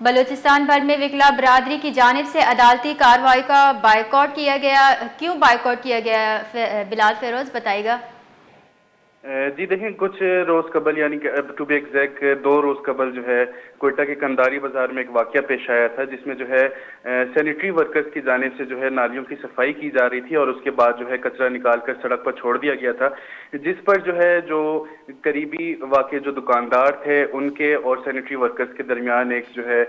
بلوچستان بھر میں وکلا برادری کی جانب سے عدالتی کارروائی کا بائیکاٹ کیا گیا، کیوں بائیکاٹ کیا گیا بلال فیروز بتائے گا؟ جی دیکھیں، کچھ روز قبل یعنی کہ ٹو بی ایگزیکٹ 2 روز قبل جو ہے کوئٹہ کے کنداری بازار میں ایک واقعہ پیش آیا تھا، جس میں جو ہے سینیٹری ورکرز کی جانب سے جو ہے نالیوں کی صفائی کی جا رہی تھی اور اس کے بعد جو ہے کچرا نکال کر سڑک پر چھوڑ دیا گیا تھا، جس پر جو ہے جو قریبی واقع جو دکاندار تھے ان کے اور سینیٹری ورکرز کے درمیان ایک جو ہے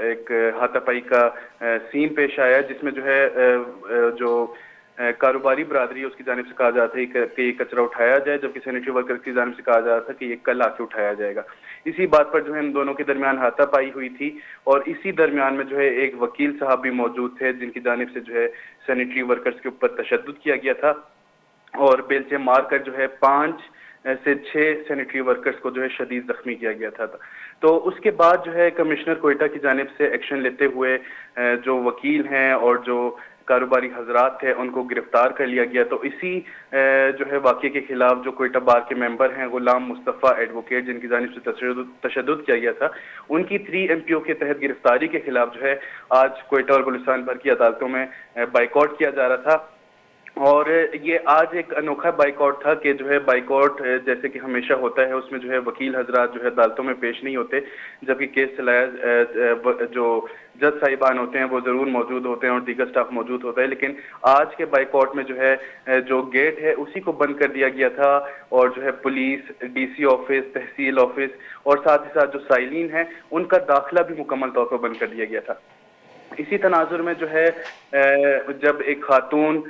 ایک ہاتھا پائی کا سین پیش آیا، جس میں جو ہے جو کاروباری برادری اس کی جانب سے کہا جاتا ہے کہ یہ کچرا اٹھایا جائے، جبکہ سینیٹری ورکر کی جانب سے کہا جاتا تھا کہ یہ کل آ کے اٹھایا جائے گا۔ اسی بات پر جو ہے ان دونوں کے درمیان ہاتھا پائی ہوئی تھی، اور اسی درمیان میں جو ہے ایک وکیل صاحب بھی موجود تھے جن کی جانب سے جو ہے سینیٹری ورکرز کے اوپر تشدد کیا گیا تھا، اور بیلچے مار کر جو ہے 5 سے 6 سینیٹری ورکرز کو جو ہے شدید زخمی کیا گیا تھا۔ تو اس کے بعد جو ہے کمشنر کوئٹہ کی جانب سے ایکشن لیتے ہوئے جو وکیل ہیں اور جو کاروباری حضرات تھے ان کو گرفتار کر لیا گیا۔ تو اسی جو ہے واقعے کے خلاف جو کوئٹہ بار کے ممبر ہیں غلام مصطفیٰ ایڈوکیٹ، جن کی جانب سے تشدد کیا گیا تھا، ان کی 3 MPO کے تحت گرفتاری کے خلاف جو ہے آج کوئٹہ اور بلوچستان بھر کی عدالتوں میں بائیکاٹ کیا جا رہا تھا۔ اور یہ آج ایک انوکھا بائیکاٹ تھا کہ جو ہے بائیکاٹ جیسے کہ ہمیشہ ہوتا ہے اس میں جو ہے وکیل حضرات جو ہے عدالتوں میں پیش نہیں ہوتے، جبکہ کیس چلایا جو جج صاحبان ہوتے ہیں وہ ضرور موجود ہوتے ہیں اور دیگر سٹاف موجود ہوتا ہے، لیکن آج کے بائیکاٹ میں جو ہے جو گیٹ ہے اسی کو بند کر دیا گیا تھا، اور جو ہے پولیس، DC آفس، تحصیل آفس اور ساتھ ہی ساتھ جو سائلین ہیں ان کا داخلہ بھی مکمل طور پر بند کر دیا گیا تھا۔ اسی تناظر میں جو ہے جب ایک خاتون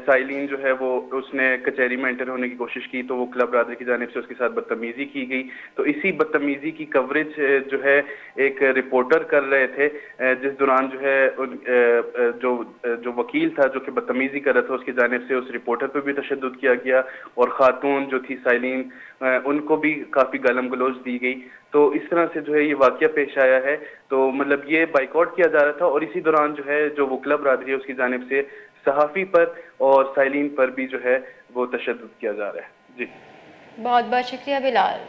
سائلین جو ہے وہ اس نے کچہری میں انٹر ہونے کی کوشش کی تو وہ کلب برادری کی جانب سے اس کے ساتھ بدتمیزی کی گئی، تو اسی بدتمیزی کی کوریج جو ہے ایک رپورٹر کر رہے تھے، جس دوران جو ہے جو وکیل تھا جو کہ بدتمیزی کر رہا تھا اس کی جانب سے اس رپورٹر پہ بھی تشدد کیا گیا، اور خاتون جو تھی سائلین ان کو بھی کافی گالم گلوچ دی گئی۔ تو اس طرح سے جو ہے یہ واقعہ پیش آیا ہے، تو مطلب یہ بائیکاٹ کیا جا رہا تھا، اور اسی دوران جو ہے جو وکلا برادری ہے اس کی جانب سے صحافی پر اور سائلین پر بھی جو ہے وہ تشدد کیا جا رہا ہے۔ جی بہت بہت شکریہ بلال۔